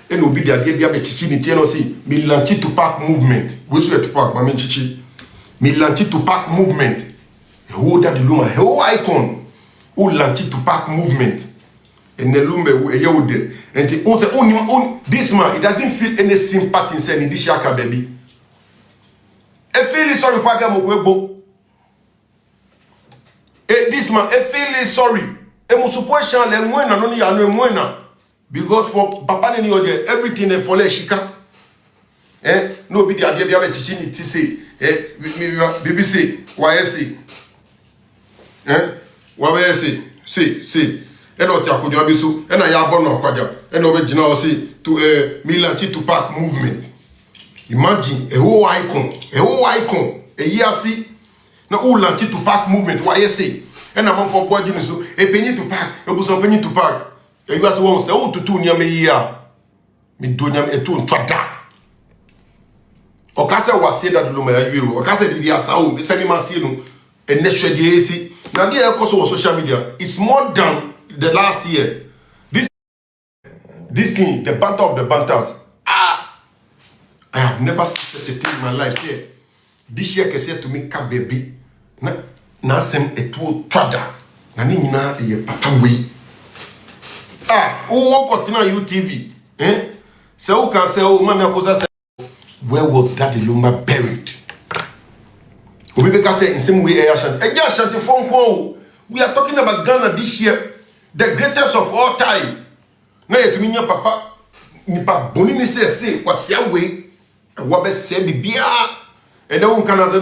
and obi dia dia bia be chichi ni tie no say Milanti Tupac movement we so Tupac mama chichi Milanti Tupac movement who that the luma who icon who Lanti Tupac movement and the lumbe e ye ode and on say on this man he doesn't feel any sympathy inside in this shaka baby e feel sorry pa ga mo kwebo this man e feel sorry e mo supposition le mwena no ni ya no mwena because for papa ni ode everything e fole shika no be the idea bia be teaching it say BBC YSC YSC see and not Yakudia Bisu and I abono kwaja and original say to Milanti Tupac movement. Imagine a whole icon a year see na Ulanti Tupac movement YSC and I'm for boy so a penny Tupac a buso penny Tupac and you guys won't say oh to two near me here me do nyam etu ntrada okase wase that luma ya you okase di asao be say man see no and next year see now the course on social media it's more than the last year. This thing, the banter of the banters. I have never seen such a thing in my life. Say, this year can say to me, "Ka baby, na sem etu trada, na ni nyina ye papa we." Who continue UTV? Say who can say oh mama akosa say where was Daddy Luma buried? Obi be ka say in same way Ashanti. Ashanti phone call. We are talking about Ghana this year. The greatest of all time. Na yetuminya papa nipa boni ni say kwasia we wabe say bibia and then can say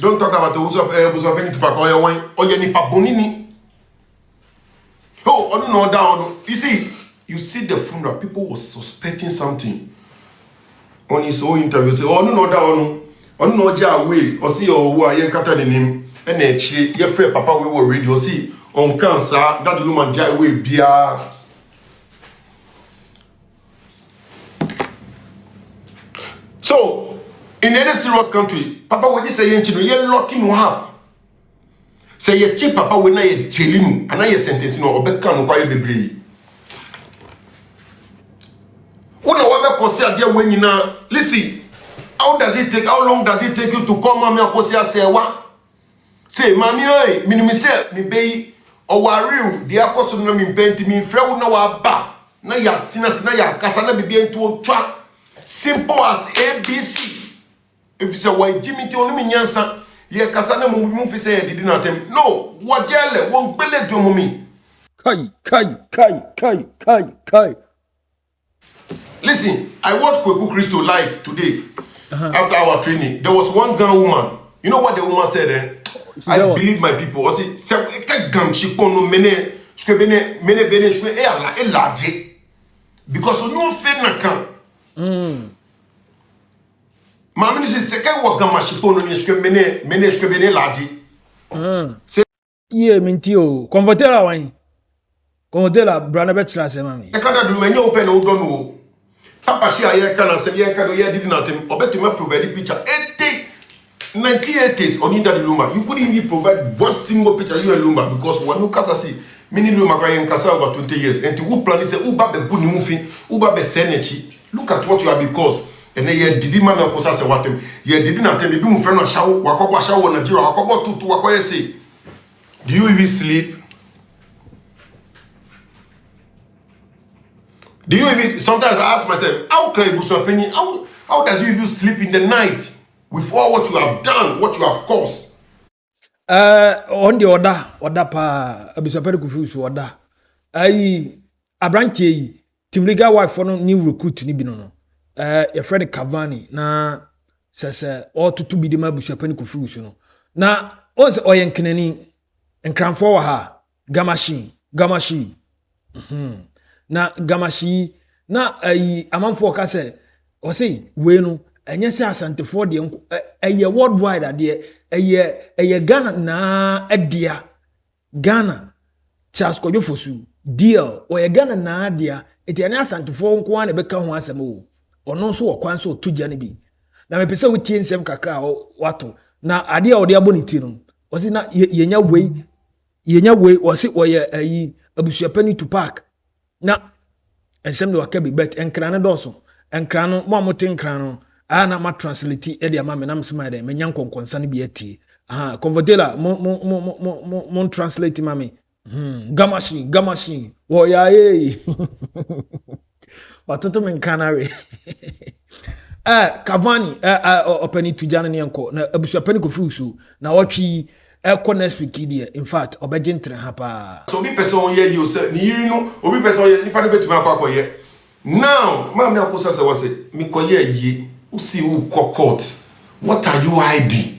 don't talk about the uso penny to pack oil wine or nipa boni ni oh no down you see the funeral people were suspecting something on his own interview say oh no down on no ja we or see oh wa yen kata ni nim and e chi ye free papa we were radio see on cancer that the woman jai we bia. So in any serious country papa when you say yenchi no ye locking no up say ye chi papa we na ye jelimu ana ye sentence no obeka no kwaye bebre una wa be kosi ade we nyina listen how long does it take you to come mama akosi asewa say mami oi minimi say mi bei Owariu, the akoso no mi benti mi frɛ na wa ba na ya tinasi na ya kasa na bibia ntu otwa simple as ABC. If you say why Jimmy ti onu mi nyansa ye kasa na mu fi say didi na tem no wajele won gbele do mu mi kai. Listen, I watched Kweku Christo live today after our training. There was one Ghana woman. You know what the woman said I believe my people. I say, because you know faith na kan. Mama say second work gam shipo no mene shke bene laji. Ye minti o. Convertera wan. Convertera brana betra se mami. E kada do menye open o don o. Papa shi aye kana se ye kada ye did nothing. Obetuma provide picture 1980s on Daddy Luma. You couldn't even provide one single picture you and Luma because when you kasa see mini Luma crying kasa over 20 years and to who plan say uba be good movie uba be senechi. Look at what you are because and then ye did man kosa say what ye did not tell me be mu friend on show wakobo show Nigeria wakobo tutu wakoye say do you even sleep? Do you even sometimes I ask myself how can you so opinion how does you even sleep in the night? With all what you have done, what you have caused. On the order pa abisopere kufusu order. Abrantie Timliga wife for no new recruit ni bi no. Your friend Cavani na sese all to be the abisopere kufusu no. Na once oyen kenani enkranfo wa ha Gamashi. Na Gamashi na amanfo ka se o say we no enye se asantefo de eye worldwide ade eye Ghana na adia Ghana Charles Kojofosu deal o ye Ghana na adia etiane asantefo nko an beka ho asem o ono so okwan so tugya ne bi na me pese wutie nsem kakra wato na ade a ode aboniti no o si na yenya wei o si o ye ayi abusuapani Tupac na ensem de waka bi bet enkra ne dɔso enkra no mo amote nkra no na ma translate e de ama me na msoma de menya nkonkonsa ne bi atie convertela mo translate ma me gamashi wo ya watoto me nkra na we Cavani openi tujana ne enko na abusua pani ko frusu na watwi eko next week here in fact obegentre ha pa so bi person ye you say ni yiri no obi person ye nipa ne betuma akwa ye now ma me akosa se wose mi koye yi usi u court what are you hiding?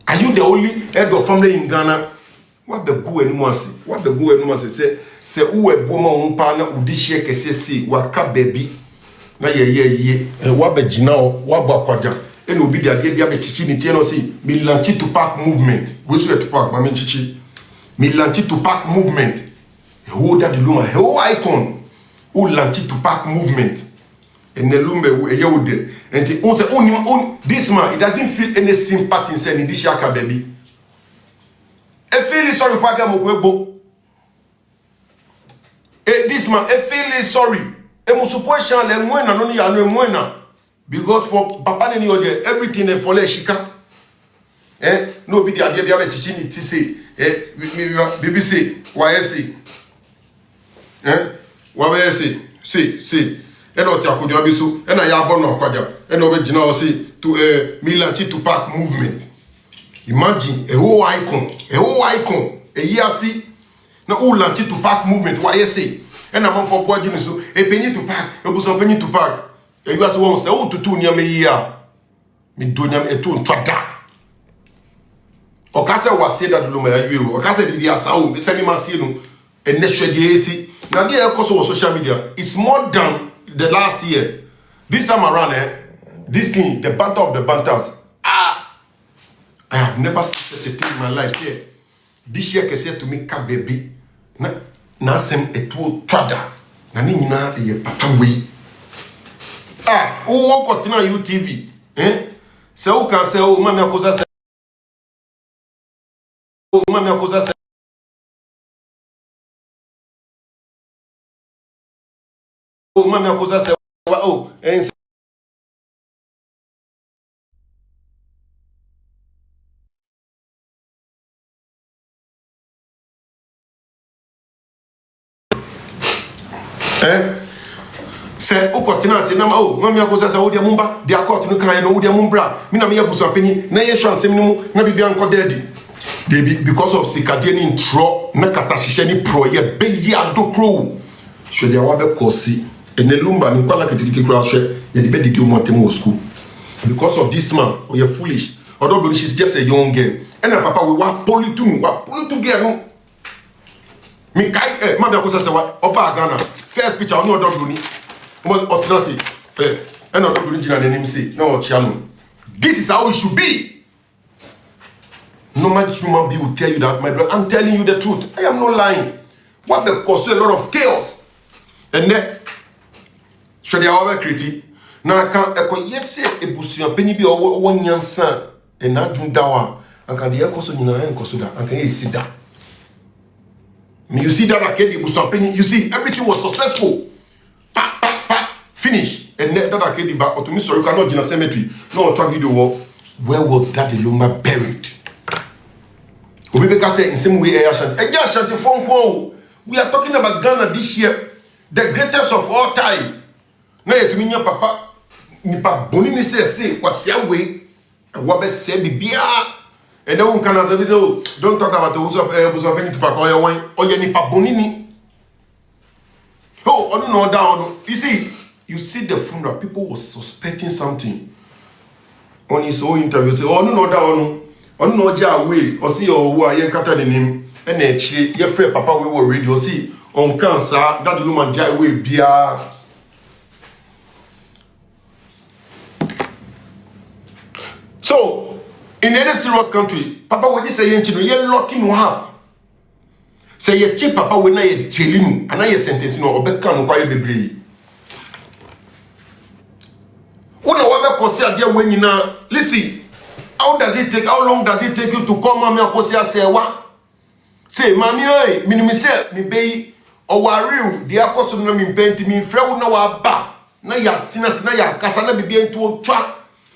Are you the only head of family in Ghana? What the go anymore say? What the go anymore say who e boma on pa na udi share kese si waka baby na ye wa be gina o wa bo akwaja e no obi dia bia be chichi ni tie no say Milanti to Park movement we so to Park ma me chichi Milanti to Park movement who that the luma who icon who Lanti to Park movement and the lumbe e ye wo de and this man, he doesn't feel any sympathy in saying this yaka baby. I feel sorry for Gamokwebo. This man, I feel sorry. Because for Papa Nini Oje, everything they follow Shika. No be the idea of teaching it to say, BBC, YSC. YSC, see. Eno tia kodi abisu ena ya bono akwaja eno be gina o say to Milanti to Park movement. Imagine a whole icon e yiasi na Ulanti to Park movement why say ena man for boy gini so e penyi to park e buso penyi to park e yiasi won say o tutu nya me yia me do nya me etu ntwada o ka say wase da do ma yawe o ka say bibia sa o se ni ma sie no ene hwede esi na dey e koso social media it's more than the last year. This time around, this thing, the banter of the banters. I have never seen such a thing in my life. Say, this year, said to me, "Ka baby, na sem etu trada, na ni na ye pataway." Who walk on UTV? Say who can say, "Oh, mami akosa say, oh, mami akosa say." Mami akosa se oh and se ukotina se na oh mami akosa se wo dia mumba dia court no kan no wo dia mumbra mi na me yabuso penyi na ye hwan sem ni mu na bibia nko daddy because of sikadie ni ntro na kata hihye ni pro ye be yi adokro so dia wa be kosi ene lumba ni kwala kitikiti kura hwe ye de be didi omontemo school because of this man or you foolish although she's just a young girl and her papa we wa politu girl no mi kai mama akosa se wa oba Ghana first picture no odogbo ni mo otina say and odogbo ni jina name say na o chia no this is how it should be. No much human being will tell you that, my brother. I'm telling you the truth. I am not lying. What may cause a lot of chaos. And then should you have created now can yes a busia penny be or 1 year son and not do dawa and can be a coso in a cosuda and can you see that? You see that arcade busia penny, you see everything was successful. Finish and that arcade back or to me sorry cannot in a cemetery. No track video war. Where was that Luma buried? Obibeka say in same way we are talking about Ghana this year, the greatest of all time. Na yetuminya papa nipa boni ni say kwasia we wa be say bibia and then can say don't talk about the who's of any to pack or wine or nipa boni ni oh no down you see the funeral people was suspecting something on his own interview say oh no down on no ja way or see or who are kata the name and then she your friend papa we were radio see on cancer that woman ja way bia. So in any serious country papa we say yen chino ye locking no up say ye chi papa we na ye jeli mu ana ye sentence no obeka no kwaye bebre una wa be kosi ade we nyina listen how long does it take you to come mami akosi asewa say mami oi minimi say mi bei owariu de akoso no me penti me frɛ wo na wa ba na ya tinase na ya kasa na bibia nto twa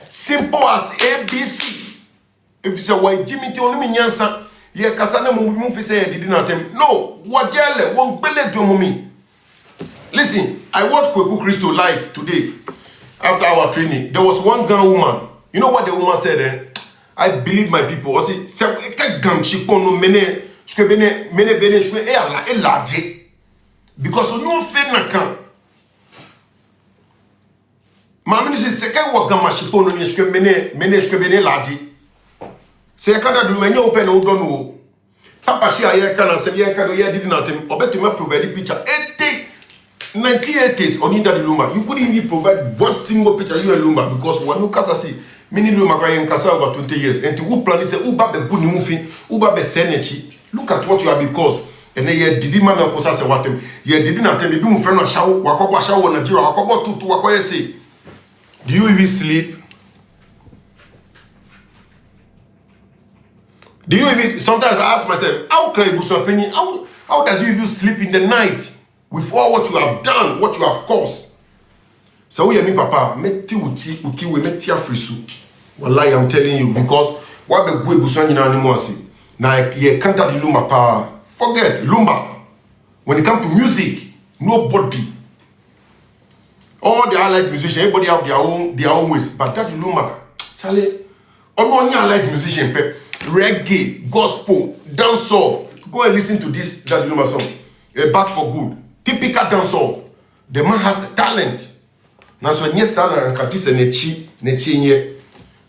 simple as ABC if you say why Jimmy ti onu me nyansa ye kasa na mu fi say didi na tem no wajele won gbele do mu mi. Listen, I watched Kweku Christo live today after our training. There was one Ghan woman. You know what the woman said? I believe my people. I said, because you know faith na kan. Mami se second work gama shipo no ni shke bene laji. Se kada du menye open o don wo. Papa shi aye kana se ye kada ye did nothing. Obetuma provide picture 1980s on Inda Luma. You couldn't even provide one single picture you and Luma because when you kasa see mini Luma crying kasa over 20 years and to who plan is uba be good moving uba be senechi. Look at what you are because and then ye did mama kosa se watem ye did not tell me be friend on shaw wakobo shaw Nigeria wakobo tutu wakoye say do you even sleep? Do you even sometimes I ask myself how can you so opinion how does you even sleep in the night with all what you have done, what you have caused? So we me papa meti uti we meti afrisu. Wallahi I'm telling you because what the go ebuso nyina ni mo ase. Na ye can't the Lumba pa. Forget Lumba. When it comes to music, nobody. All the live musicians, everybody have their own ways. But that Lumba, Charlie, all live musician, reggae, gospel, dancehall. Go and listen to this that Lumba song. Back for Good. Typical dancehall. The man has talent. Now so yes, and Katisa nechi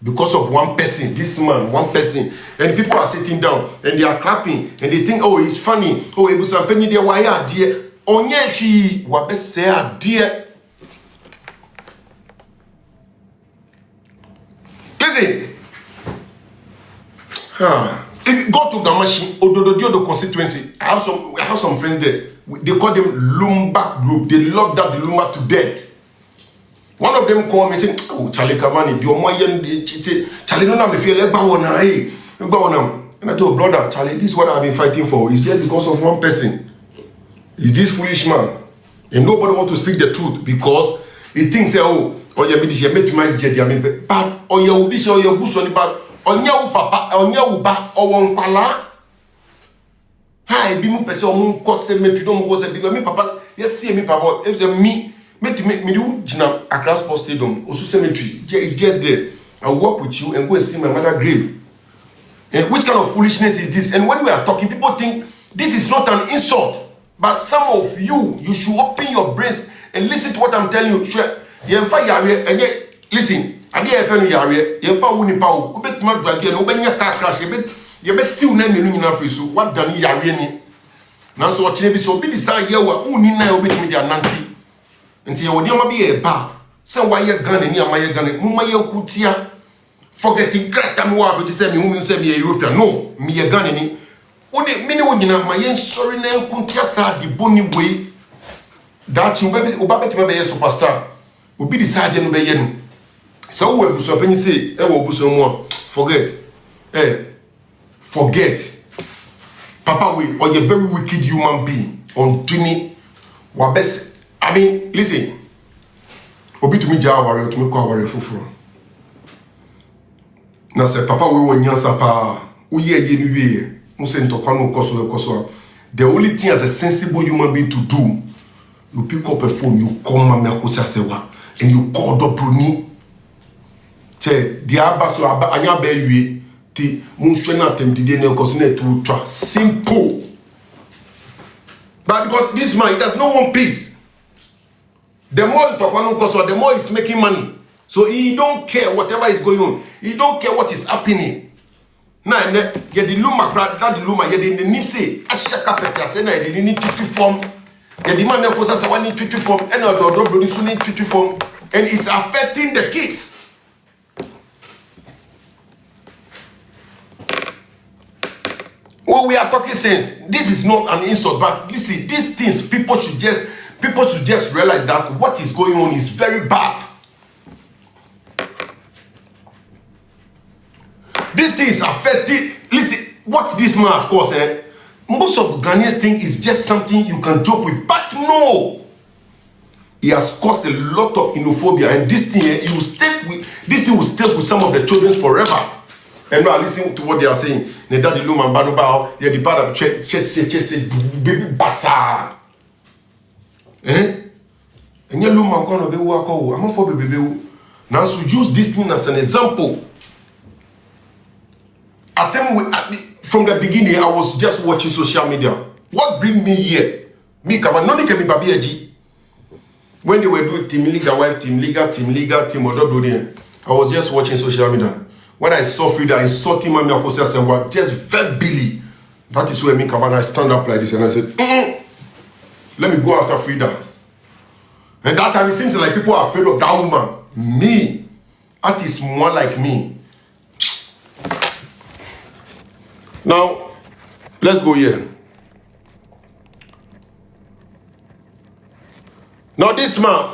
because of one person, this man, one person, and people are sitting down and they are clapping and they think, oh, it's funny. Oh, ebusa penny de waya dear. Onye shi wabese dear. Listen. If you go to Gamashi, Odododio constituency, I have some friends there. They call them Lumba group. They love that the Lumba to death. One of them called me saying, "Oh, Charlie Cavani, the Omoyan, Charlie, no, me feel like Bawana, hey, Bawana." And I told brother, Charlie, this is what I've been fighting for. It's just because of one person. Is this foolish man, and nobody want to speak the truth because he thinks, oh, you made this, you made my jet, but or you be sure your goose on the back. Onye papa, onye uba, owon kwala. Hi, be mu pese omun kose metu do mu kose bi me papa. Yes, see me papa. If me do jina Accra Sports Stadium, Osu Cemetery. It's just there. I'll walk with you and go and see my mother grave. And which kind of foolishness is this? And when we are talking, people think this is not an insult. But some of you should open your brains and listen to what I'm telling you. Listen. Ade e fe no yare ye fa wo nipa wo obetuma drag no obenya car crash ye betiw na nenu nyina free so what dan yare ni na so ochine bi so obi decide ye wa uni na obetumi dia nanti nti ye wodi ama bi ye ba se wa ye Ghana ni ama ye Ghana mu ma ye kutia forgetting grata me wa be say me hu say me European no me ye Ghana ni odi me ni wo nyina ma ye sorry na kutia sa di boni we that you be obabetuma be ye superstar obi decide no be ye no. So when you say, forget. Papa, we are a very wicked human being. On Jimmy, wabes. I mean, listen. Obi to me jawari to me kwa wari fufuro. Na say Papa we won nyansa pa. Uye jeni we. Muse ntokwa koso. The only thing as a sensible human being to do, you pick up a phone, you call Mama Kosa Sewa, and you call Dobroni. The abaso anya be yue ti munhwe na temdide na ekoso na etu twa simple. But because this man, he does not want peace. The more you talk about Koso, the more he's making money. So he don't care whatever is going on. He don't care what is happening. Now ye the Luma crowd, that the Luma ye the need say ashaka pete say na ye need tutu form. Ye the man na Kosa say want tutu form and odo produce need tutu form and it's affecting the kids. What we are talking since this is not an insult, but listen, these things people should just realize that what is going on is very bad. This thing is affecting. Listen, what this man has caused, Most of Ghanaians think it's just something you can joke with, but no. It has caused a lot of xenophobia, and this thing will stay with some of the children forever. And now listen to what they are saying. Ne daddy luma banu bao, ye di part of chese baby basa. And ye luma kono be wako. I'm for baby. Now so use this thing as an example. From the beginning, I was just watching social media. What bring me here? Me kama noni ke mi babi eji. When they were doing Team Liga wife, Team Liga, Team Odobro, I was just watching social media. When I saw Frida insulting Mami Akosia Sewa, just verbally, that is where me Kavana, I stand up like this and I said, let me go after Frida. And that time it seems like people are afraid of that woman. Me, that is more like me. Now, let's go here. Now this man,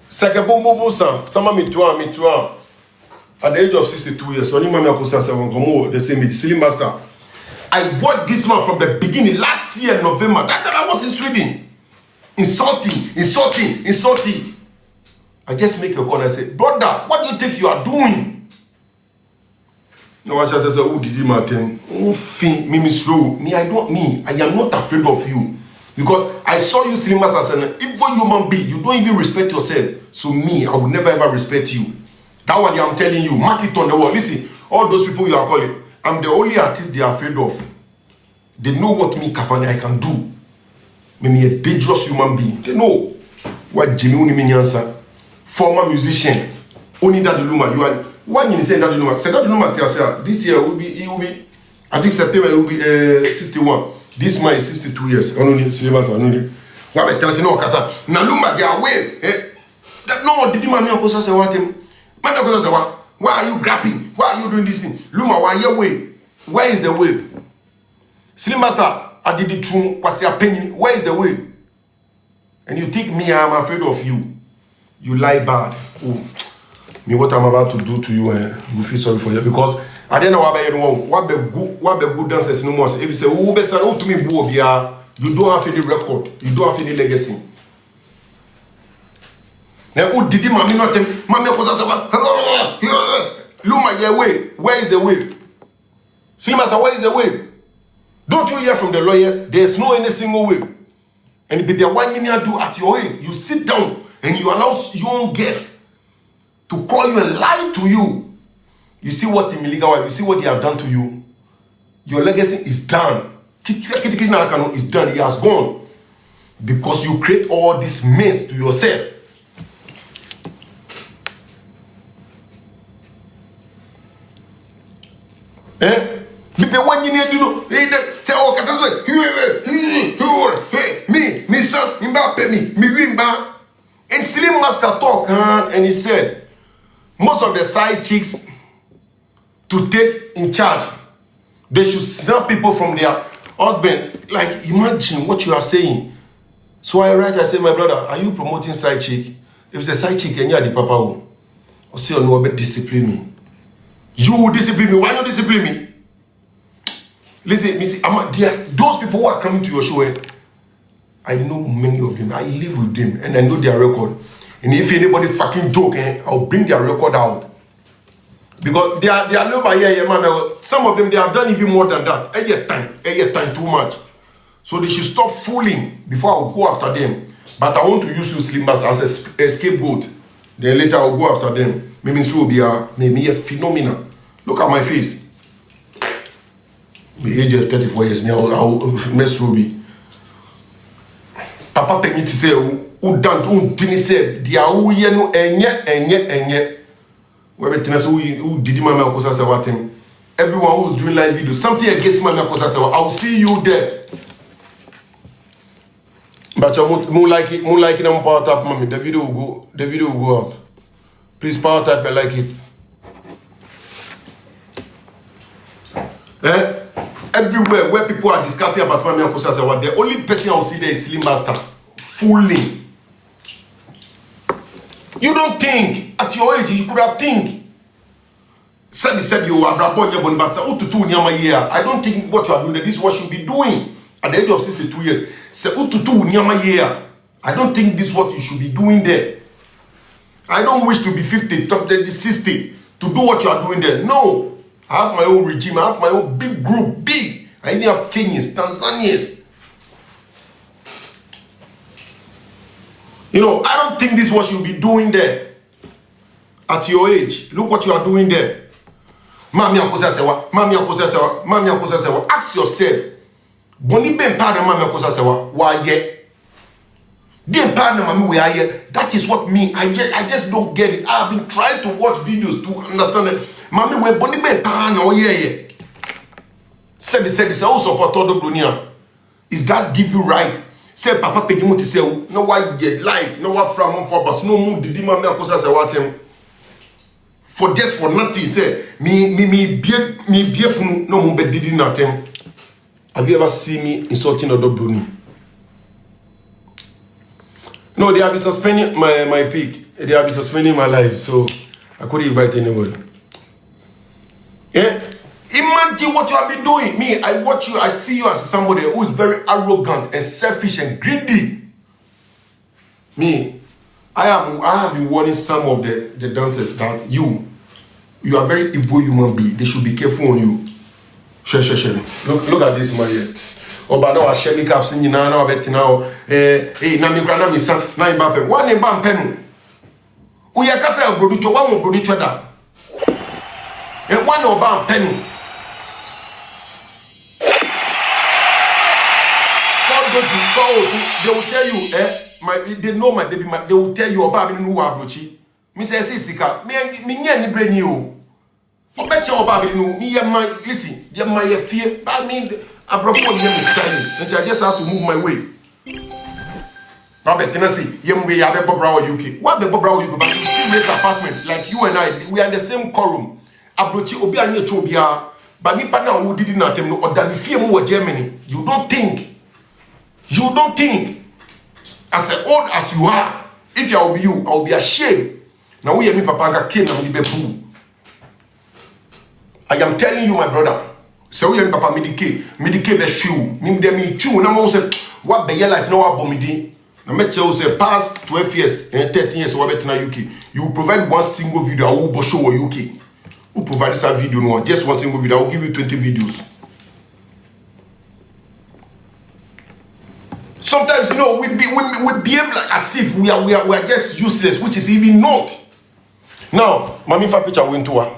Sama Mitua, at the age of 62 years, only Mami Akosia Sewa, the same Silly Master. I watched this man from the beginning, last year, November. That time I was in Sweden. Insulting. I just make a call and I say, brother, what do you think you are doing? No, I just said, who did you, Martin? I am not afraid of you. Because I saw you Slimas as an evil human being. You don't even respect yourself. So me, I will never ever respect you. That's what I'm telling you. Mark it on the wall. Listen, all those people you are calling, I'm the only artist they are afraid of. They know what me, Kafani, I can do. Me a dangerous human being. They know what Jimmy Uniminyansa, former musician, only that Luma. You are one you say that Luma. Say that Luma this year will be, I think September it will be 61. This man is 62 years. Only Silver. What I tell you, no, Casa. Naluma, they are away. No, did you man Akosia say what him? Man Akosia say what? Why are you grabbing? Why are you doing this thing? Luma, why are you away? Where is the way? Slim Master, I did the truth. What's your opinion? Where is the way? And you think me, I'm afraid of you. You lie bad. Oh, me, what I'm about to do to you, you feel sorry for you because. I don't know what the good dancers no more. If you say, "Who be to me, you don't have any record, you don't have any legacy." Now, who did Mami not tell Mami Akosia Luma, your way. Where is the way? Slimasa, where is the way? Don't you hear from the lawyers? There's no any single way. And baby, one thing you do at your age, you sit down and you allow your own guests to call you and lie to you. You see what Team Liga wife, you see what they have done to you. Your legacy is done. Is done. It has gone. Because you create all this mess to yourself. People when you need to know, say, oh, me, son, me, Wimba. And Slim Master talk, and he said, most of the side chicks to take in charge, they should snap people from their husband. Like, imagine what you are saying. So I say, my brother, are you promoting side chick? If it's a side chick, and you are the papa, or say, oh, no, but discipline me. You discipline me. Why not discipline me? Listen, those people who are coming to your show, I know many of them. I live with them, and I know their record. And if anybody fucking joke, I'll bring their record out. Because they are low by here, man. Some of them, they have done even more than that. A year time too much. So they should stop fooling before I will go after them. But I want to use you Slim Master as a scapegoat. Then later I will go after them. Maybe it will be a phenomenon. Look at my face. My age of 34 years, I'll mess Ruby. Papa permit to say, who didn't say, they are who you know, and yet. Who did Mami Akosia Sewa him? Everyone who's doing live video, something against Mami Akosia Sewa, I'll see you there. But you more like it, I'm power tap, mommy. The video will go out. Please power tap and like it. Everywhere where people are discussing about Mami Akosia Sewa, the only person I will see there is Slim Master. Fooling. You don't think at your age you could have think. Said you are brabo your bonbasa ututu nyama year. I don't think what you are doing, this is what you should be doing at the age of 62 years. Say ututu nyama year. I don't think this is what you should be doing there. I don't wish to be 50, top 60 to do what you are doing there. No. I have my own regime. I have my own big group. Big. I even have Kenyans, Tanzanians. You know, I don't think this is what you'll be doing there. At your age. Look what you are doing there. Mami akosa sewa. Mami akosa sewa. Mami akosa sewa. Ask yourself. Boni ben pardon mami akosa sewa. Why yet? That is what me. I just don't get it. I have been trying to watch videos to understand it. Mami we boni ben pardon oh yeah. Say oh support all the dunia. Is that give you right? Say papa pegi mo ti say no why get life, no what from for but no mo didi mami akosa sewa tem. For just for nothing say me bie punu no mo be didi na tem. Have you ever seen me insulting other Bruni? No, they have been suspending my peak. They have been suspending my life, so I couldn't invite anybody. Yeah? Imagine what you have been doing. Me, I watch you, I see you as somebody who is very arrogant and selfish and greedy. Me, I have been warning some of the dancers that you are very evil human being. They should be careful on you. Share. Look at this man here. Obada wa shemi caps ni na na obeti na o na mi kra na mi san na imba pe wa ne ba mpenu o ye ka say produce wa mo produce da wa ne oba mpenu God go to go they will tell you they know my baby they will tell you oba mi nu wa abrochi mi say sika mi nya ni brani o obeche oba mi nu mi ye my listen ye my fear ba mi I just have to move my way. Robert Tennessee, we have a Bobra UK. What the Bobra UK? But you still rent apartment like you and I. We are in the same quorum. Abrochi Obi and Tobia, but Nipa now who did not know or than fear more Germany. You don't think. As old as you are, if I will be you, I will be ashamed. Now we and me Papa came and be fool. I am telling you, my brother. So we papa medicate the shoe. Me chew na mo say what be your life no abomidi. Na me tell say past 12 years and 13 years we bet na UK. You provide one single video I will show UK. Who provide this video no just one single video I will give you 20 videos. Sometimes you know we behave like as if we are just useless, which is even not. Now, mami fa picture went to her.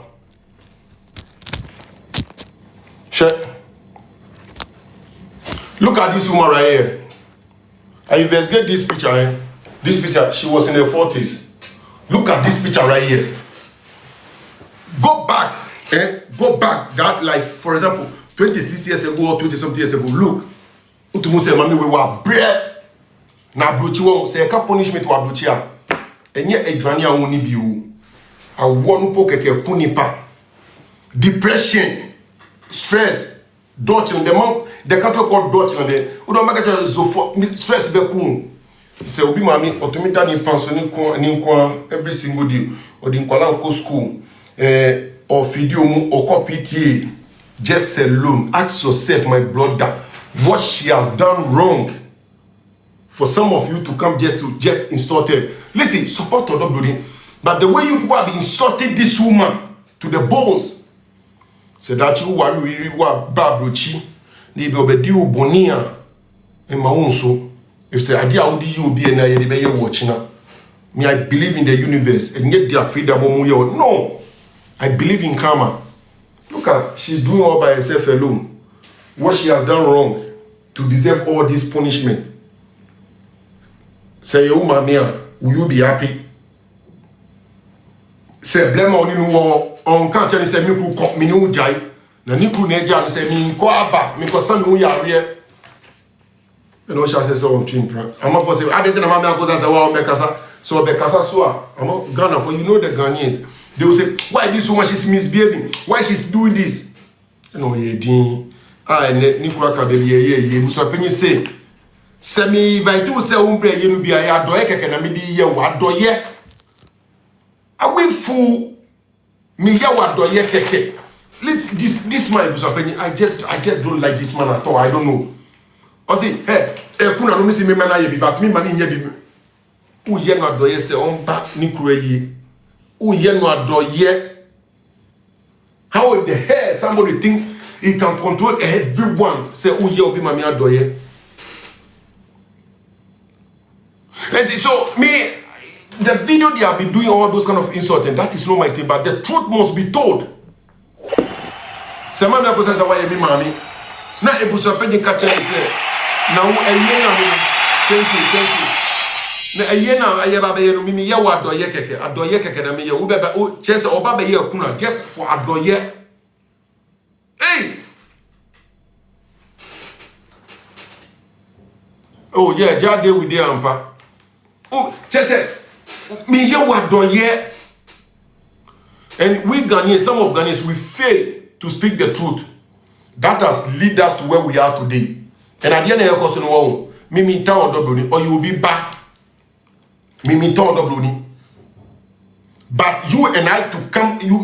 Look at this woman right here. I investigate this picture. This picture, she was in her 40s. Look at this picture right here. Go back. Go back. That, like, for example, 26 years ago or 20-something years ago. Look. Utumu say, Mami, we were bread. Na brochi wo say, ka punishment wa brochi a. Enye edwane a woni bi o. A wonu po keke kunipa. Depression. Stress, dotting the monk, the country called dotting on the Udo Magaja Zofo, stress Bekun. Say, Obi Mami, automata ni pension ni every single day, or the Nkwala school, or Fidium, or PTA, just alone. Ask yourself, my brother, what she has done wrong for some of you to come just insult her. Listen, support Odo Blooding, but the way you people have insulted this woman to the bones. Say that you worry babrochi ni be obedi obonia e ma wonso if say ade awodi you obi na ye be ye watch na me I believe in the universe and get their freedom no I believe in karma. Look at she's doing all by herself alone. What she has done wrong to deserve all this punishment. Say you mama will you be happy? Say blame on you on can't tell say me ku me no jai na ni ku na ja say me ko aba me ko san no yare you know she say so on twin plan am for say I didn't mama ko say wa bekasa so bekasa so am Ghana for you know the Ghanaians they will say why this woman she's misbehaving, why she's doing this, you know ye din ni ku aka be ye muso penyi say me invite you say umbre ye no bia ya do e keke na me di ye wa do ye awe fu Me ya wa doye keke. This man is opinion. I just don't like this man at all. I don't know. I say, hey, kuna no misi me man aye bi, but me man nye bi. Ou ye no doye se on ba ni kure yi. Ou ye no doye. How in the hell somebody think he can control everyone? Say, ou ye obi mami adoye. And so me, the video they have been doing all those kind of insults, and that is not my thing, but the truth must be told. Say, mami akosa sa waye mi mami. Na ebuso pedi kache say, na u eyena mi. Thank you. Na eyena ayeba be no mi ye wa adoye keke na mi ye. U bebe o chese oba be ye kuna just for adoye. Hey. Oh yeah, jade with the ampa. Oh, chese me ye wa adoye. And we Ghanaians, some of Ghanaians, we fail to speak the truth. That has led us to where we are today. And at the end of the question, Mimi town Dobroni, or you will be back. Mimi town Dobroni. But you and I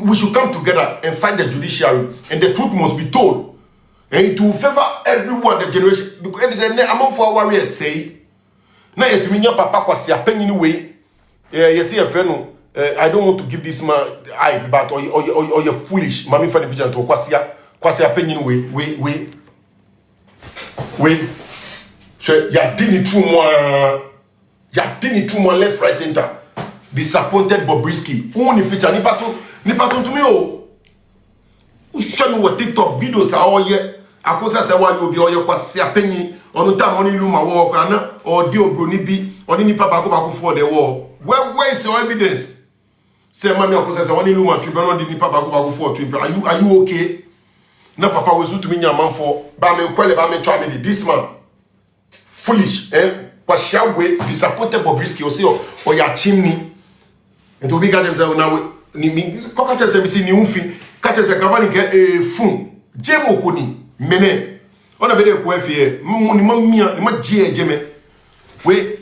we should come together and find the judiciary, and the truth must be told. And it will favor everyone, the generation. Because if it's a among for warriors say, now it means your papa was a penny anyway. You see a friend. I don't want to give this man eye, but or you're foolish. Mami for the pigeon to kwasi opinion we. So ya dini true more left right center. Disappointed Bobrisky. Who ni picture ni paton to me oh. Show me what TikTok videos are all here. Akosa se wa ni obi oye kwasi opinion. Onu ta money luma wo krana or di obroni bi or ni papa ko for the war. Where is your evidence? Say mami akosa se woni luma twi no di ni papa go for twi. Are you okay? Na papa we so to me nyaman for ba me kwele ba me twa me this man foolish kwashia we disappointed Bobrisky o say o ya chimney and to be got them say na ni mi ko ka chese mi si ni unfi ka chese Cavani ke fun jemo ko ni meme ona be de ko afie mu ni mamia ni ma je jeme we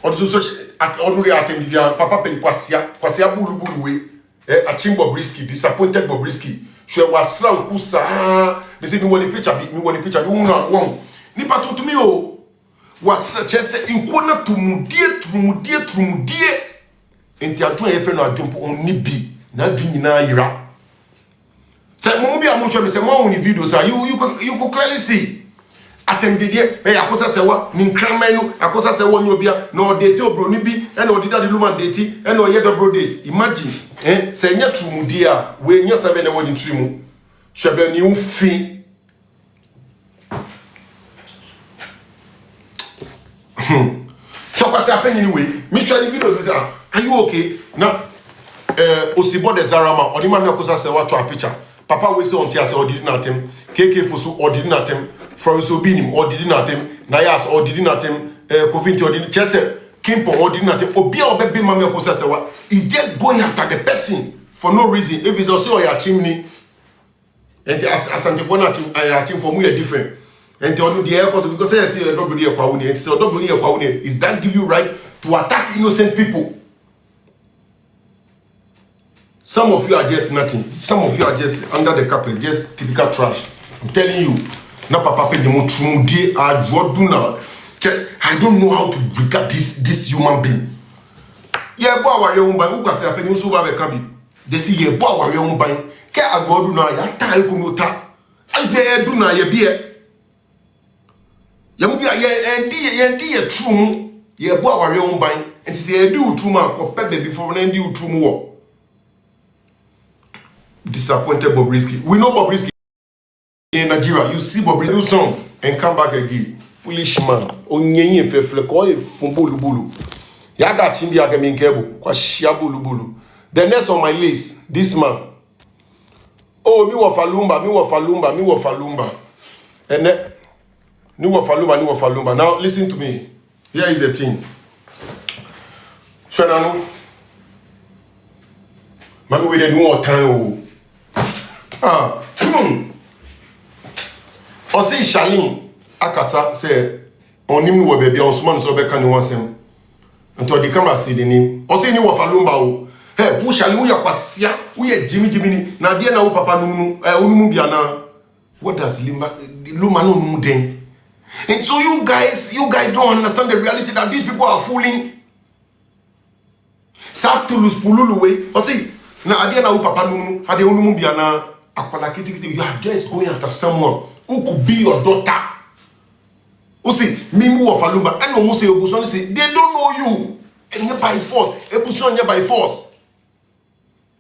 odo so at onuri atem dia papa pe kwasia bulu we achim Bobrisky disappointed Bobrisky so was sran kusa they say me woni picture bi won ni pato to me o was chese inkona trumudie enti adun e fe no adumpo onni bi na adun nyina yira say mo bi amusho me say mo woni videos you could clearly see atendidie akosa sewa ni nkraman no akosa sewa ni obia na odete obroni bi e na odida de luma date e na oye dobro date imagine say nya trumudie a we nya sabe na woni trimu hwebe ni ufi so kwase happen anyway me try the videos say are you okay now Osibo de Zarama odima me akosa sewa to a picture papa we say on tia say odidi na tem KK Fosu odidi na tem Florence Obinim odidi na tem Nayas odidi na tem Kovinti odidi chese Kimpo odidi na tem obi a obebe mama akosa sewa is just going after the person for no reason if it's also your chimney and as antifona team for me different and on the air because I see a double year kwawuni and so double year kwawuni is that give you right to attack innocent people? Some of you are just nothing. Some of you are just under the carpet, just typical trash. I'm telling you. Na papa pe demo trumudie adwoduna. I don't know how to regard this human being. Yeah, boy, why you umban? Uka se apeni usu ba be kabi. They see ye boy, why you umban? Ke adwoduna ya ta ekunota. Ante eduna ye bie. Ya mubia ye endi ye true. Ye boy, why you umban? And say do true man ko pe before na endi true wo. Disappointed Bobrisky. We know Bobrisky in Nigeria. You see Bobrisky song and come back again. Foolish man. Onyenye fefle ko e fumbulu bulu. Yaga chimbi ake minkebo kwa shiabulu bulu. The next on my list, this man. Oh, mi wa falumba. And ni wa falumba. Now listen to me. Here is the thing. Shenanu. Mami we dey do more time. Osi Shalin akasa say onim wo bebia osuma no so be kan ni wansem nto di camera see the name osi ni wo falumba o Hey, who shall we kwasia? Who ye Jimmy na dia na wo papa no onumu bia na. What does Luma no den? And so you guys don't understand the reality that these people are fooling. Satulus pululu we. O see, na adia na wo papa no ade onumu bia na akwala kitikiti. You are just going after someone who could be your daughter. O see, mimu of Alumba and no say obuson say they don't know you. And by force, ebuson by force.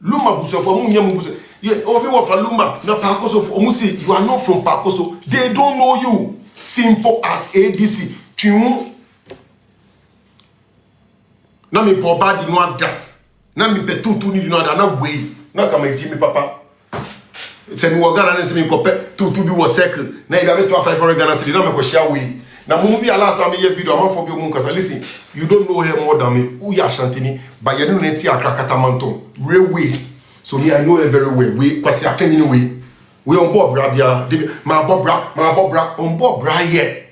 Luma buso for mu nyam buso. Yeah, obi of Alumba na Pakoso for omusi. You are not from Pakoso. They don't know you. Simple as ADC. Tune. Na me boba di no ada. Na me betutu ni no ada na wey. Na kama Jimmy papa. Se mi wogana na se mi kope tutu bi wo circle. Na iba beto 500 Ghana cedi na me ko share wey. Na mumu bi ala sa me ye video am for bi mu kasa. Listen, you don't know her more than me. Who ya Shantini? But you know neti akrakata manton. Railway. So me I know her very well. We kwasi apenyi ni we. We on board bra bia. Ma bobra on board bra here.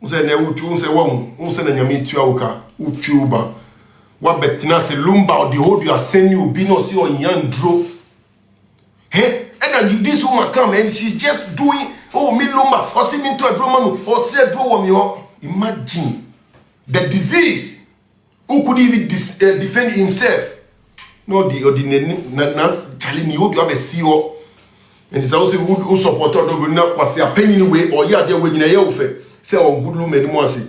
Unse ne uchu unse won. Unse na nyame tu awuka. Uchu ba. Wa betina se lumba or the hold you are sending you be no see on yandro. Hey, and then this woman come and she's just doing me lumba or see me to a drama or say a draw me. Imagine the disease. Who could even defend himself? No, the Nas Charlie, you have a CEO. And it's also who support or not was a penny way or yeah, they're winning a year. Say, oh, good lumen, mercy.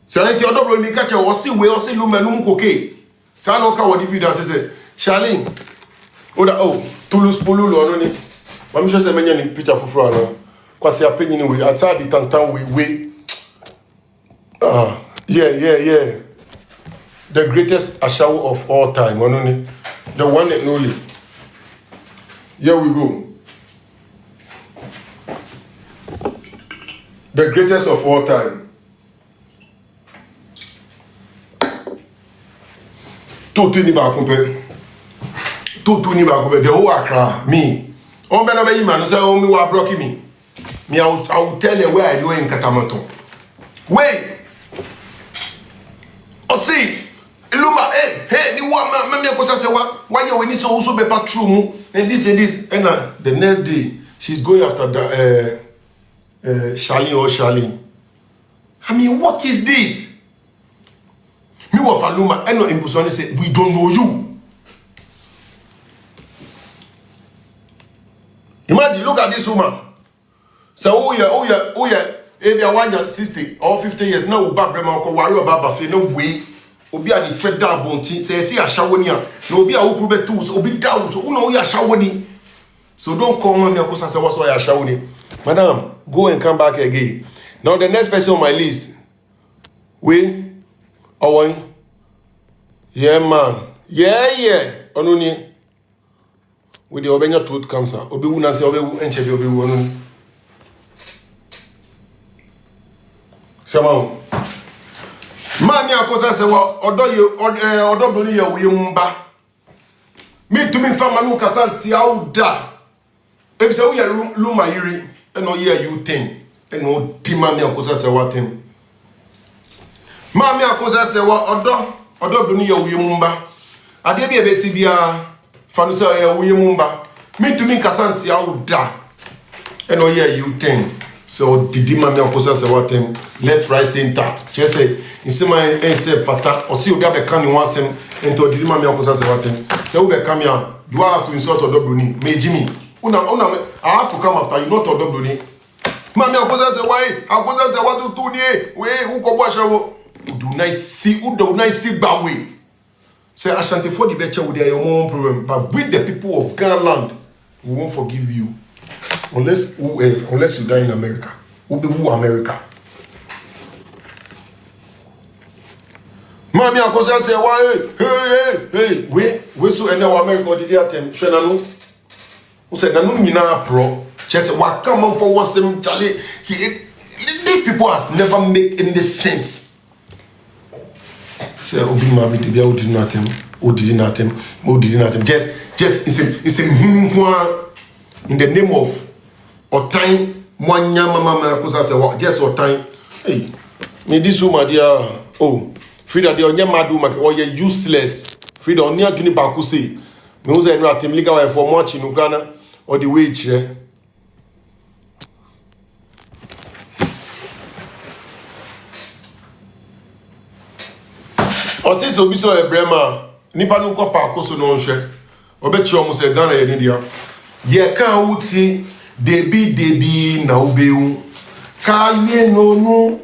So I tell double me catch or see where or see lumen cocaine. Sanoka, what if you does say, Charlene? Oh, Toulouse Pulu or no. I'm just a man in Peter Fufrano. Quasi a penny way outside the tantan we. Yeah. The greatest Ashawo of all time, the one and only. Here we go. The greatest of all time. Tutu ni ba kumpe. The whole Accra, me. On be no be man say o mi wa block me. Me I will tell you where I know in Katamanton. Wait. O see, Luma, hey, the one me ko say why you when so also be patrol mu and this and the next day she's going after the Charlene. I mean, what is this? Me wa Faluma and no Imbusoni say we don't know you. Imagine, look at this woman. So, oh yeah, maybe I want 60 or 50 years now. Uba brema ko wari oba bafe no way. Obi a di trade down bonti. Say see ashawoni a. No obi a ukrube tools. Obi down so uno ya ashawoni. So don't call me akosa say what's why ashawoni. Madam, go and come back again. Now the next person on my list. We, Owen. Yeah man. Yeah. Onuni. With the Obenya throat cancer, Obi wuna say Obi enchebe Obi wonu. Shama. Mami akosa say odo boni ye we mba. Me to me fama no kasanti auda. If say we luma yiri, e no ye you thing. E no di mami akosa say watem. Mami akosa say odo boni ye we mba. Ade bi e be si bia Fanusa we mumba. Me to me kasanti auda. And oh yeah, you think. So did mami akosa say what them let's rise center. Just say in sema say fata or see obi abeka ni wansem ento did mami akosa say what them. Say we come here, do I have to insult Odobroni? Me Jimmy. I have to come after you, not Odobroni. Mami akosa say why? Akosa say what do ni? We who ko bwa shawo. Do nice see ba way. Say Ashanti for the better with your own problem, but with the people of Ghana land, we won't forgive you unless you die in America. Who be who America? Mami akosa say why? Hey, we so ene wa America did atem hwenanu. Who said nanu nyina pro? Just wa come on for wasem Charlie. These people has never make any sense. Say obi mami de bia odi na atem. Just it's a in the name of Otain mwanya mama akosa say just Otain. Hey, me this woman dia Frida de onye madu make or ye useless. Frida only adwini baako say. Me hu say no atem legal way for much no grana or the way chire. Osi so bi so ebrema nipa no ko paako so no nhwe. Obechi omo say Ghana ye ni dia. Ye kan wuti debi na obeu. Ka ye no no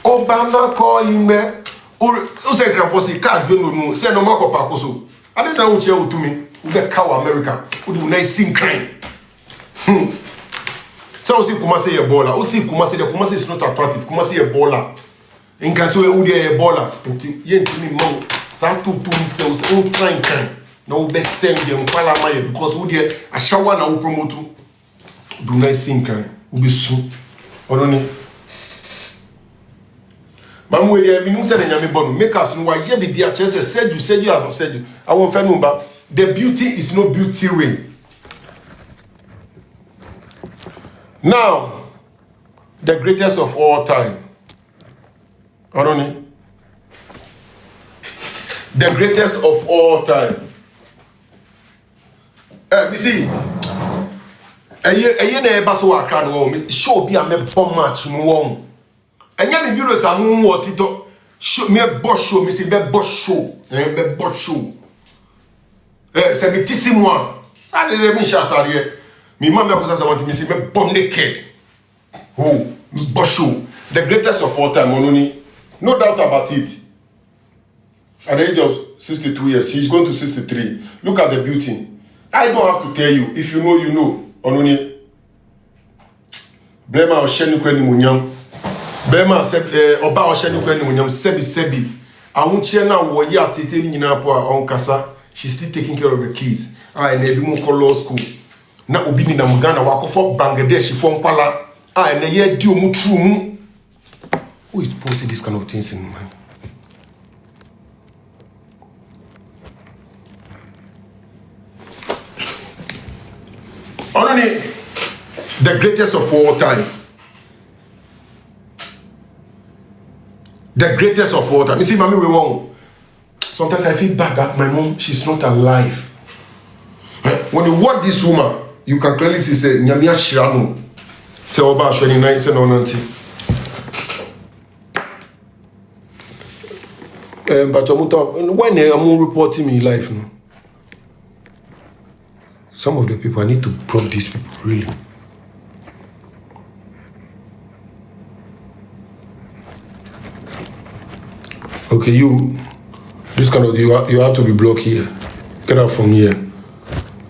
obana ko ime. O say grafo si ka dwo no no say no mako paako so. Ade na wuti e utumi. We get cow America. We do nice sing crime. So we see Kumasi a baller. We see Kumasi. The Kumasi is not attractive. Kumasi a baller. In Kanto we a baller. Yen to me mo. Satu pum sales. On crime. No best send them pala maya because we dey a shower na we promote. Do nice sing crime. We be soon. Ononi. Mamu we dey binu say nyame bonu. Make us no wa ye bibia chese sedu as sedu. I won fe no ba. The beauty is no beauty ring. Now, the greatest of all time. Aroni. The greatest of all time. You see, a na eba so akra no wo show bi a me bomb match no wo. Enya the viewers am wo tito show me boss show me say be boss show. Be boss show. C'est métissime moi. Ça ne me chatarier. Mi mama ko ça want me see me bomb naked. Oh, Bosho, the greatest of all time, Mononi. No doubt about it. At the age of 62 years, he's going to 63. Look at the beauty. I don't have to tell you. If you know, you know. Ononi. Blema osheni kweni munyam. Blema oba osheni kweni munyam sebi. Awunchie na wo ye atete ni nyina po a onkasa. She's still taking care of the kids. And ebi mo call law school. Na obi ni na Ghana wakofo Bangladesh fo nkwala. And ye di omu true mu. Who is posting this kind of things in mind? Only the greatest of all time. The greatest of all time. You see, mommy, we wrong. Sometimes I feel bad that my mom, she's not alive. When you watch this woman, you can clearly see, say, Nyamia Shirano. Say, Oba, Shani, 9, no, Nanti. But when they are reporting me life, no? Some of the people, I need to prompt these people, really. Okay, this kind of, you have to be blocked here. Get out from here.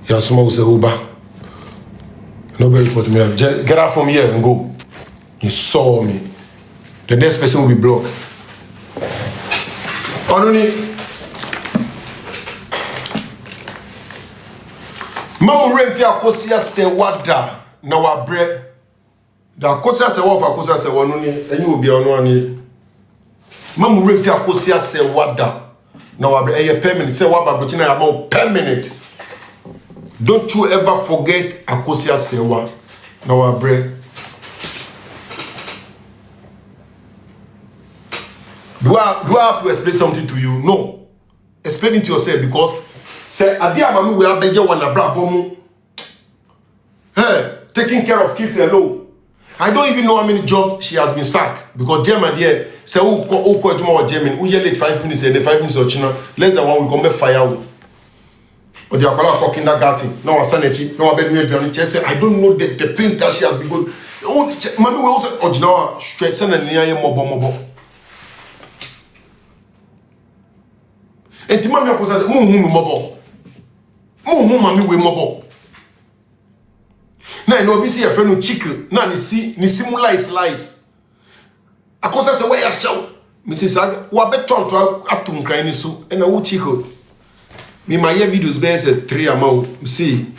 You are small, say, Uber. Nobody report me. Just get out from here and go. You saw me. The next person will be blocked. Ononi. Mamu renfi akosia se wada na wabre. Da akosia se wa fa akosia se wonu ni enyi obi onu ani. Mamu renfi akosia se wada na wabre eye permanent se wa baboti na about permanent. Don't you ever forget akosia se wa na wabre. Do I have to explain something to you? No. Explain it to yourself because say adia mami we abeje wana brabomu. Hey, taking care of kids alone. I don't even know how many jobs she has been sacked because German there say who tomorrow German who late 5 minutes and 5 minutes or China less than 1 week come fire. Or they are for kindergarten. No sanity, no bed me say I don't know the things that she has been going. Oh, mami we also original straight send and near mobo. Enti mami akosa se mu mobo. Mu mami we mobo. Na no bi si e fe no chicken na ni simu lies. Akosa se we ya chaw. Mrs. Sag wa be tonto atum kran ni so e na wo chicken. Me my videos be say 3 amount. See.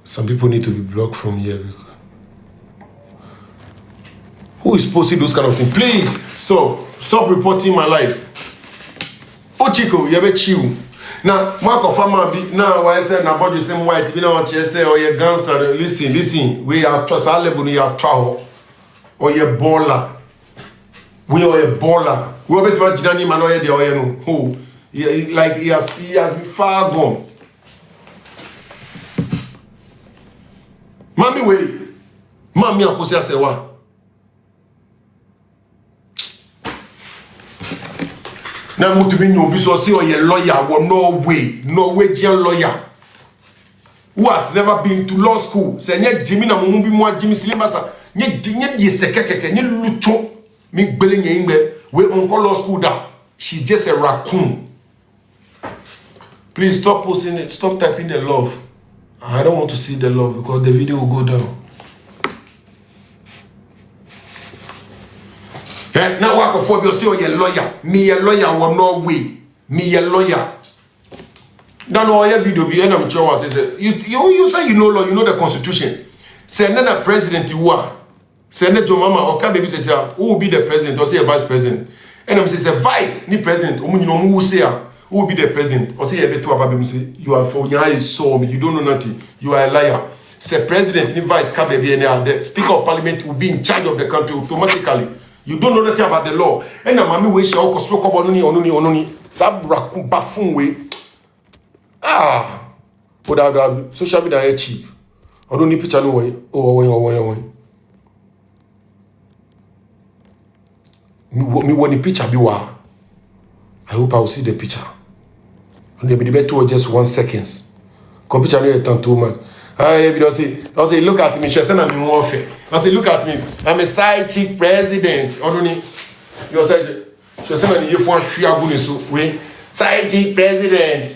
Some people need to be blocked from here because who is posting those kind of things? Please stop reporting my life. Oh Chico, you ever chill. Now, Mark of Farmer now why I said na body same white, you know what you say, or you gangster. Listen, we are trust our level, we are travel. or a baller. We are a baller. We are better than him and all the oil. Oh, like he has been far gone. Mami way. Mami akosi asewa. Na mutumi nyobi so say oye lawyer wo Norwegian lawyer who has never been to law school. Say nye Jimmy na mo bi mo Jimmy Slimasa. Nye yesekekeke nye lucho mi gbele nye ingbe we uncle law school da. She's just a raccoon. Please stop posting it. Stop typing the love. I don't want to see the love because the video will go down. Now I go for you say you're lawyer. Me a lawyer will no way. Me a lawyer. Now no your video be I'm sure say you say you know law, you know the constitution. Say na president you are. Say na your mama or baby say who will be the president or say a vice president. And I'm say vice ni president. Who say who will be the president? Or say you better about say you are for your eyes saw me. You don't know nothing. You are a liar. Say president ni vice ka baby and the speaker of parliament will be in charge of the country automatically. You don't know nothing about the law. And now mommy we shall construct ononi. Sabraku bafun we. But social media cheap. I don't need picture no way. Oh. Me want the picture be wa. I hope I will see the picture. And they be better just 1 second. Cause picture no turn too much. If you don't say, look at me. She said I'm warfare. I say, look at me. I'm a side chick president. You said, she said I'm for sure so we side chick president.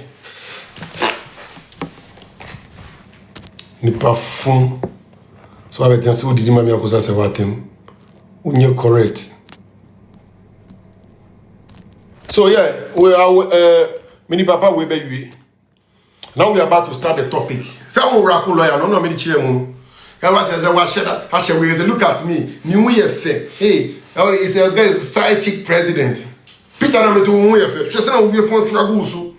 Ni parfum. So I think so. Did you mami akosa se watem? Unye correct. So yeah, we are mini papa we be you. Now we are about to start the topic. Say I'm a raccoon lawyer. No, me chair mu. Look at me. Hey, it's a guy side chick president. Peter na me to mu yefe. She say na we fon struggle so.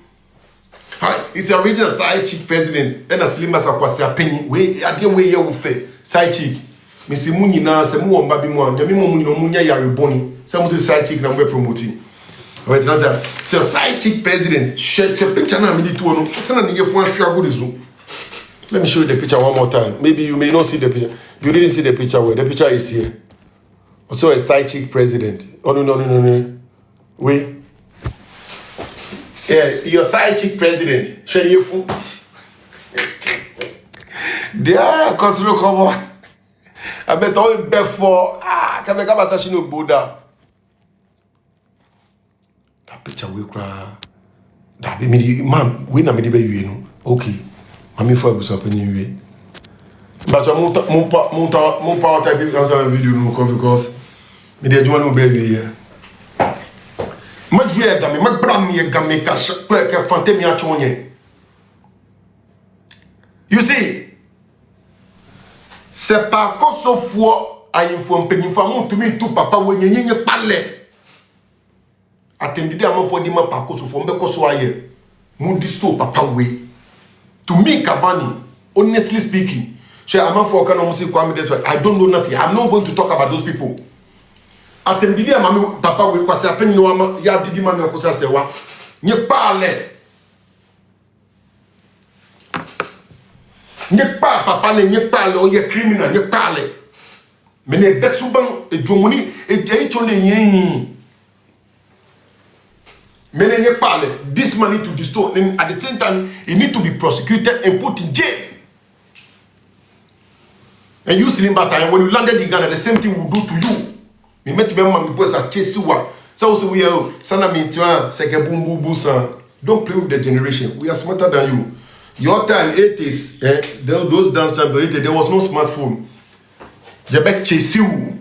Hi, it's a regional side chick president. And a slimmer sakwasi apenyi. We ade we ye wo fe side chick. Me se mu nyina se mu won ba bi mu anja me mu no mu nya yare boni. Se mu se side chick na we promoting. Wait, c'est a side chick president. Let me show you the picture one more time. Maybe you may not see the picture. You didn't see the picture where the picture is here. Also a side chick president. Oh no. Wait. Yeah, your side chick president. Share your phone. There, consider come on. I bet all before. Can I come attach no Buddha? That picture we cry. That be me, man. We na me de be you know. Okay. Mami for be so anyway. But mon power type you cancel the video no because me dey do no baby here. Ma die ga me ma bra me ga me ka ke fante mi achonye. You see, c'est pas qu'on se fois à une fois mon to me tout papa we nyenye pale. Attendez à mon fois di ma pas qu'on se fois me so aye. Mu disto papa we. To me Cavani, honestly speaking, I don't know nothing. I'm not going to talk about those people. Attendez à mami papa we kwase apeni no ama ya didi mami akosa sewa. Nye pale. Nye pa papa ne nye pale o ye criminal nye pale. Mene besuban e jomuni e chole yin. Mene nye pale. This man need to distort and at the same time he need to be prosecuted and put in jail. And you see him bastard, and when you landed in Ghana, the same thing will do to you. Me met me mama boys are chasing one. So we are sana me seke boom boom boom san. Don't play with the generation. We are smarter than you. Your time 80s, those dance time 80s, there was no smartphone. You bet chase you.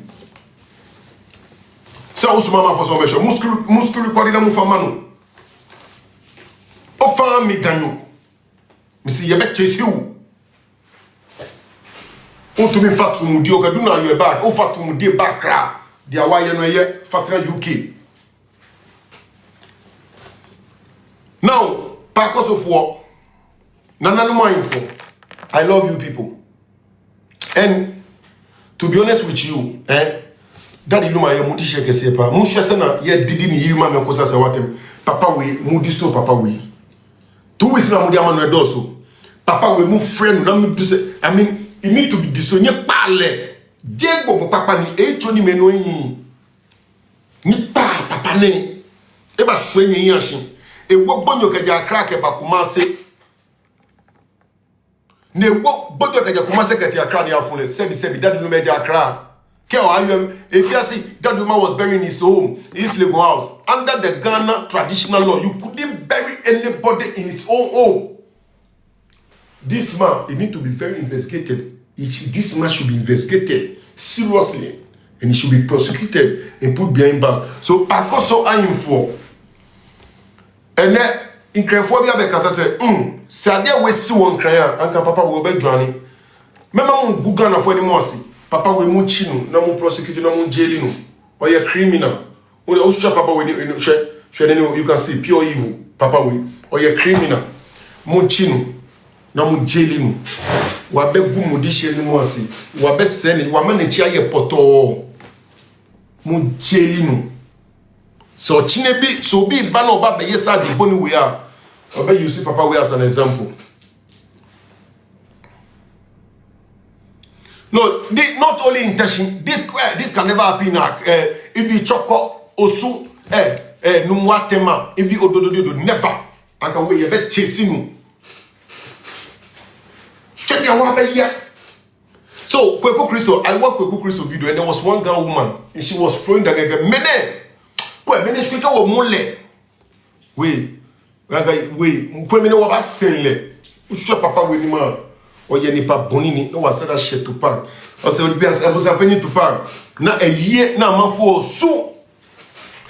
So also mama for some measure. Muscle recording na mufamano. Ofa me ganyo. Me see you bet chase you. To me fat from Mudi Okaduna, you're back. Oh, fat from Mudi back crap. The Hawaii no yet Fatra UK. Now, because of what? Nana mindful. I love you people. And to be honest with you, Daddy Luma ye mudi sheke sepa. Mu shese na ye didi ni yima me kosa se watem. Papa we mudi sto papa we. 2 weeks na mudi amanu edoso. Papa we mu friend na mu do se. I mean, you need to be disonye pale. Diego papa ni echo ni meno yin. Ni papa ne. E ba hwenye yin ahye. E wo bonyo keja Accra ke ba Kumase. Ne wo bonyo keja Kumase ke ti Accra ni afune. Sebi Daddy Luma de Accra. If you see that woman was buried in his home, his Lego house, under the Ghana traditional law, you couldn't bury anybody in his own home. This man, he need to be very investigated. This man should be investigated seriously, and he should be prosecuted and put behind bars. So I got so I'm for, and then in Cranphobia, because I said, Sadia we see one cry, Uncle Papa will be drowning. Remember, Google for any mercy. Papa we mu chino na mu prosecute na mu jail no or you criminal when you show papa we you can see pure evil papa we or you criminal mu chino na mu jail no wa be gu mu di hye no mu ase wa be send wa manage aye poto mu jail no so chine bi so bi ba na oba be yesa de boni we a oba you see papa we as an example. No, not only intention. This can never happen. If you choko osu numwatema, if you odododo never. I can wait. You bet chasing. Check your wabe here. So Kweku Christo, I watched Kweku Christo video, and there was one girl woman, and she was throwing the gaga. Mene shwika wo mole. Wait, mene waba senle. Usho papa we ni ma. Oye nipa bonini no wasada she to park o se obi as ebusa penny to park na eyiye na amafo so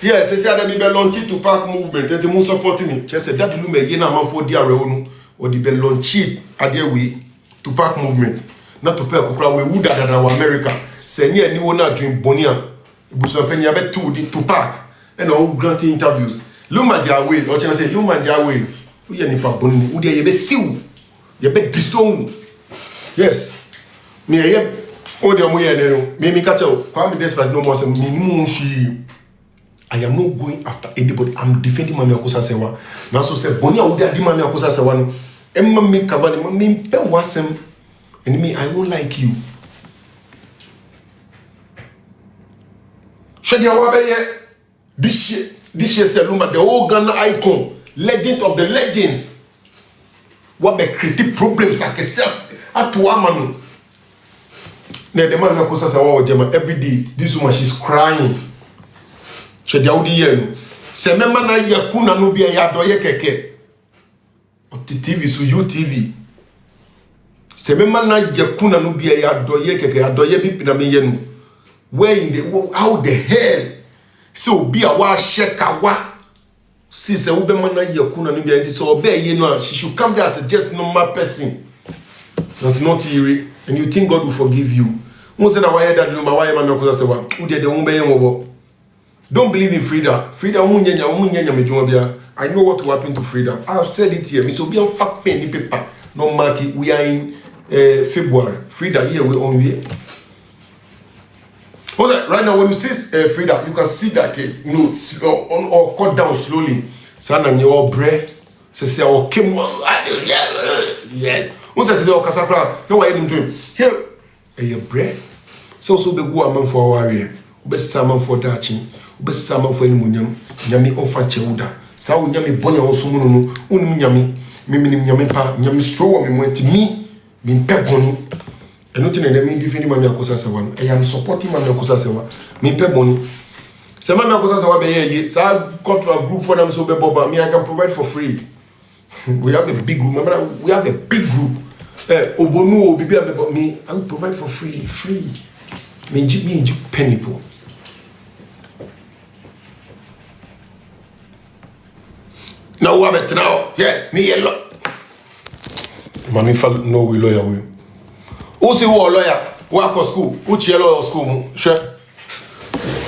yeah say say that be launch to park movement they mu support me say that Luma eyiye na amafo di arewo no o di be launch ade we to park movement na to park okra we wood that our America say ni ani wo na adwen boni a ebusa penny abe to park and all grant interviews Luma dia way o say Luma dia way oye nipa bonini wo dia ye be siw ye be diston. Yes, me here. Oh, the way me catch out. Kwame despite no more. I am not going after anybody. I'm defending Mami Akosa Sewa. Now so say Bonia would have Mami Akosa Sewa. Emma me Cavani, me pen wasem, and me I won't like you. Shadia Wabe this year Seluma, the whole Ghana icon, legend of the legends. What be creative problems I can say. Atu amanu. Ne the man Akosa Sewa ojema every day. This woman she's crying. She dia odi yenu. Se mema na yakuna no bia ya doye keke. Oti TV so UTV. Se mema na yakuna no bia ya doye keke ya doye bi na me yenu. Where in the how the hell? So bia wa sheka wa. See se ube mana yakuna no bia so obe yenu she should come there as a just normal person. That's not eerie, and you think God will forgive you. Most of the why that Luma why Mami Akosa Sewa. Who did the umbe? Don't believe in Frida. Frida I know what will happen to Frida. I have said it here. Miss Obian fact pen paper. No market. We are in February. Frida here we on here. Right now when you see Frida, you can see that you know on or cut down slowly. Sana ni all bread. Say okay, yeah. Once I say oh kasakra, no why him doing here? Your bread. So be go among for warrior. Be salmon for daching. Be salmon for anymunyam. Nyami ofa chewuda. Sa unyami bonya osumuno. Nyami. Mimi nyami pa. Nyami strow me went me. Me peboni. And nothing in the mean defending Mami Akosa Sewa. I am supporting Mami Akosa Sewa. Me peboni. Say Mami Akosa Sewa be here. So I got to a group for them so be boba. Me I can provide for free. We have a big group. Remember, we have a big group. Obonu Bibi about me. I will provide for free. Me penny po. Now what about now? Yeah, me yellow. Mami fall no we lawyer we. Who say who lawyer? Work or school? Who chair lawyer school? Sure.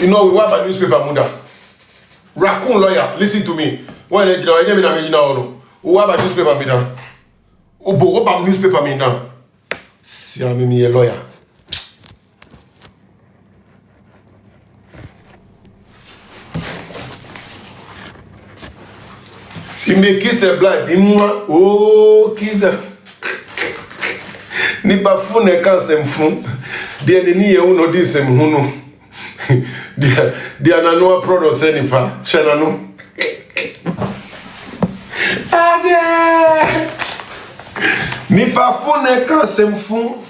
You know we want a newspaper muda. Raccoon lawyer. Listen to me. When I no. Who have a newspaper me now? Obo about newspaper me now. See me a lawyer. You may kiss a blind. Oh, kiss a. Nipa fun e kan sem fun. Dia ne ni e uno di sem hunu. Dia na no product se nipa. Chena no. Aje. Nipa fun e kan sem fun.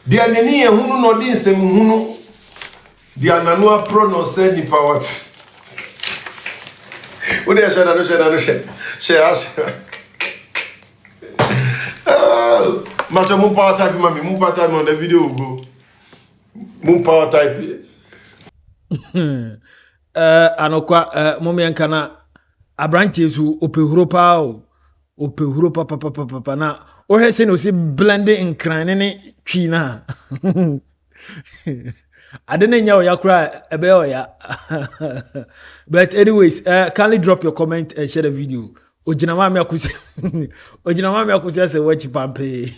Dia ne ni e hunu no di sem hunu. Dia na no product se nipa what? Ode share no share. Share. Macho mon power type mami, mon power type on the video go. Mon power type. Anokwa momi ankana abranche su opehuro pa o. Opehuro papa na o he se no si blending nkran ne twi na. Ade na nya o yakura ebe o ya. But anyways, kindly drop your comment and share the video. Ojina mami akusi. Ojina mami akusi ase watch pampe.